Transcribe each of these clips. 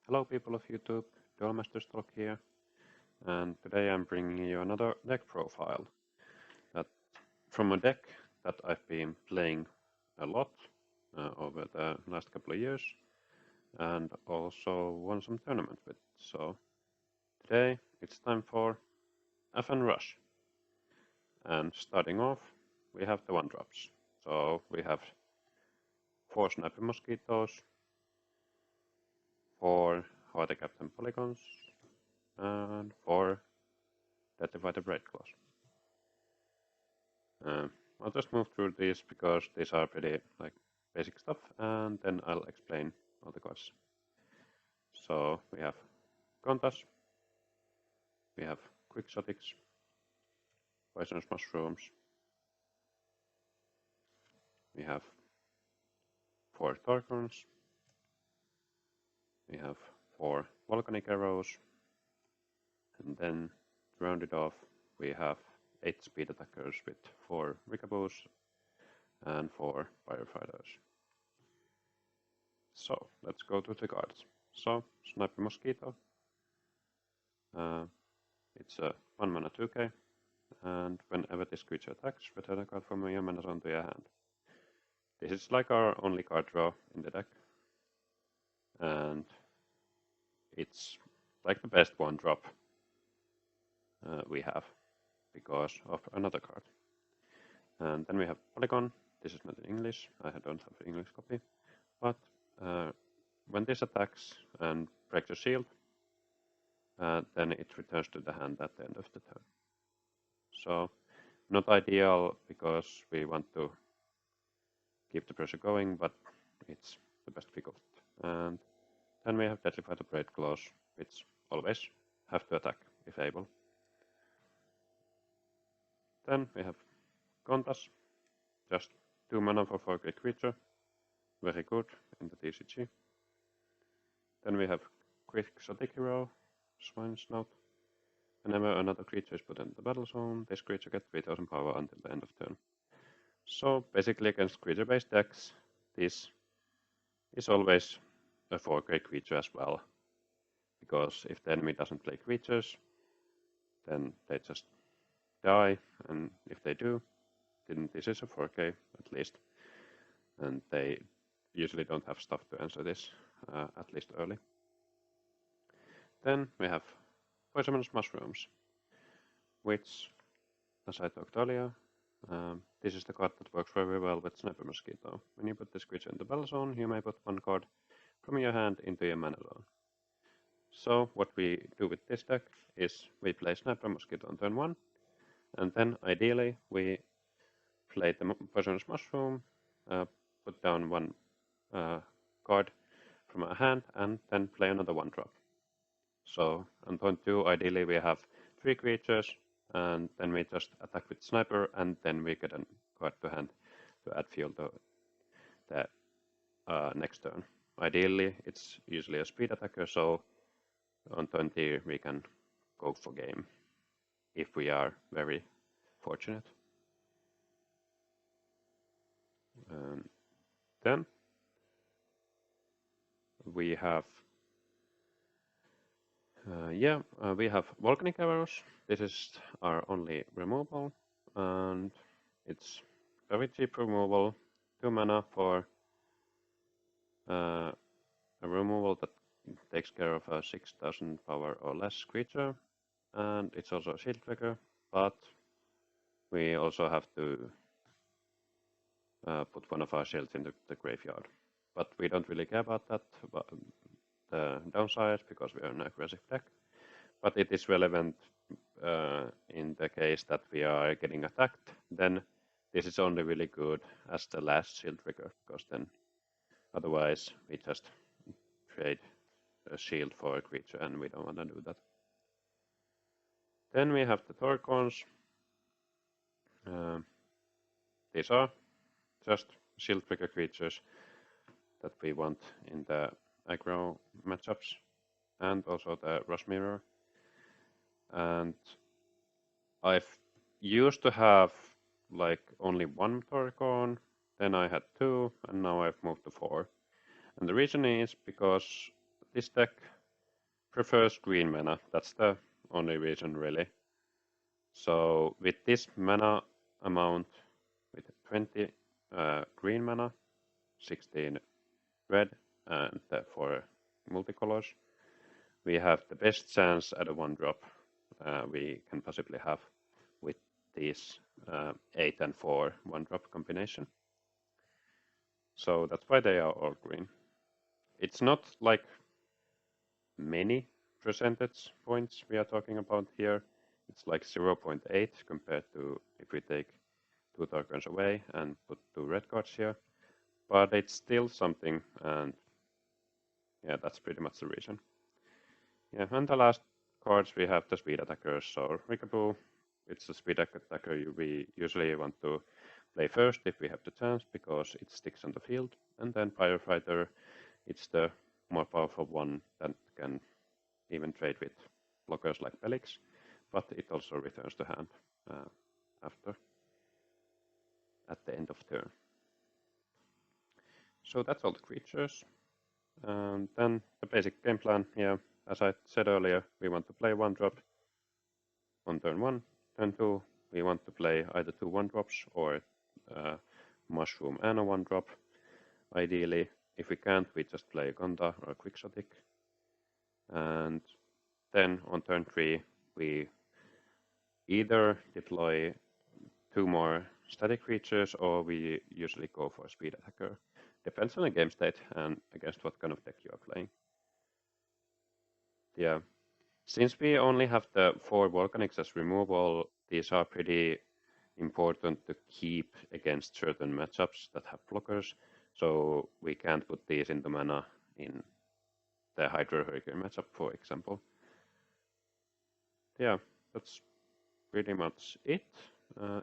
Hello people of YouTube, Duel Talk here, and today I'm bringing you another deck profile that from a deck that I've been playing a lot over the last couple of years and also won some tournaments with. So today it's time for FNRush, and starting off we have the 1-drops. So we have 4 Sniper Mosquitoes, 4 How the Captain Polygons, and 4 Deadly the Braid Claws. I'll just move through these because these are pretty basic stuff, and then I'll explain all the cards. So we have Contas, we have Quixotics, Poisonous Mushrooms, we have 4 Torgons, we have 4 Volcanic Arrows, and then to round it off we have 8 Speed Attackers with 4 Ricaboos and 4 Firefighters. So let's go to the cards. So Sniper Mosquito, it's a 1 mana 2k, and whenever this creature attacks, return a card from your mana zone to your hand. This is like our only card draw in the deck, and it's like the best 1-drop we have because of another card. And then we have Polygon. This is not in English, I don't have an English copy, but when this attacks and breaks a shield, then it returns to the hand at the end of the turn. So not ideal because we want to keep the pressure going, but it's the best we got. And then we have Deadly the Braid Claws, which always have to attack if able. Then we have Contas, just 2 mana for 4 great creature, very good in the TCG. Then we have Quixotic Hero, Swine Snout. Whenever another creature is put in the battle zone, this creature gets 3000 power until the end of turn. So basically against creature-based decks, this is always a 4 great creature as well. Because if the enemy doesn't play creatures, then they just die, and if they do, then this is a 4k at least. And they usually don't have stuff to answer this, at least early. Then we have Poisonous Mushrooms, which, as I talked earlier, this is the card that works very well with Sniper Mosquito. When you put this creature in the battle zone, you may put 1 card from your hand into your mana zone. So what we do with this deck is we play Sniper Mosquito on turn 1, and then ideally we play the Poisonous Mushroom, put down 1 card from our hand, and then play another 1-drop. So on turn 2, ideally we have 3 creatures, and then we just attack with Sniper, and then we get a card to hand to add fuel to the next turn. Ideally, it's usually a speed attacker, so on turn 3 we can go for game if we are very fortunate. Then we have we have Volcanic Arrows. This is our only removal, and it's very cheap removal, 2 mana for a removal that takes care of a 6000 power or less creature, and it's also a shield trigger, but we also have to put 1 of our shields in the graveyard. But we don't really care about that, the downside, because we are an aggressive deck. But it is relevant in the case that we are getting attacked. Then this is only really good as the last shield trigger, because then otherwise we just trade a shield for a creature, and we don't want to do that. Then we have the Torgons. These are just shield trigger creatures that we want in the aggro matchups, and also the Rush Mirror. And I've used to have like only 1 Torgon, then I had 2, and now I've moved to 4. And the reason is because this deck prefers green mana. That's the only reason, really. So with this mana amount, with 20 green mana, 16 red, and 4 multicolors, we have the best chance at a 1-drop we can possibly have with these 8 and 4 1-drop combination. So that's why they are all green. It's not like many percentage points we are talking about here. It's like 0.8 compared to if we take 2 tokens away and put 2 red cards here. But it's still something, and yeah, that's pretty much the reason. Yeah, and the last cards we have the speed attackers. So Rikaboo, it's a speed attacker we usually want to play first if we have the chance because it sticks on the field. And then Firefighter, it's the more powerful one that can even trade with blockers like Pelix, but it also returns to hand after at the end of turn. So that's all the creatures. And then the basic game plan here, as I said earlier, we want to play 1-drop on turn 1. Turn 2, we want to play either 2 1-drops or Mushroom and a 1-drop. Ideally, if we can't, we just play Gonda or Quixotic. And then on turn 3, we either deploy 2 more static creatures or we usually go for a speed attacker. Depends on the game state and against what kind of deck you are playing. Yeah, since we only have the 4 Volcanics as removal, these are pretty important to keep against certain matchups that have blockers, so we can't put these into mana in the Hydro Hurricane matchup, for example. Yeah, that's pretty much it.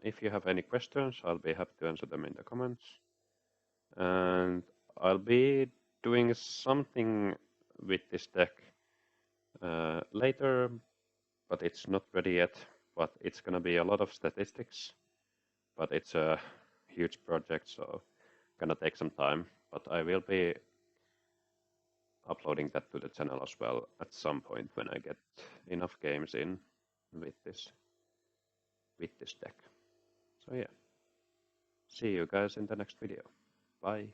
If you have any questions, I'll be happy to answer them in the comments. And I'll be doing something with this deck later, but it's not ready yet. But it's gonna be a lot of statistics, but it's a huge project, so gonna take some time. But I will be uploading that to the channel as well at some point when I get enough games in with this deck. So yeah, see you guys in the next video. Bye.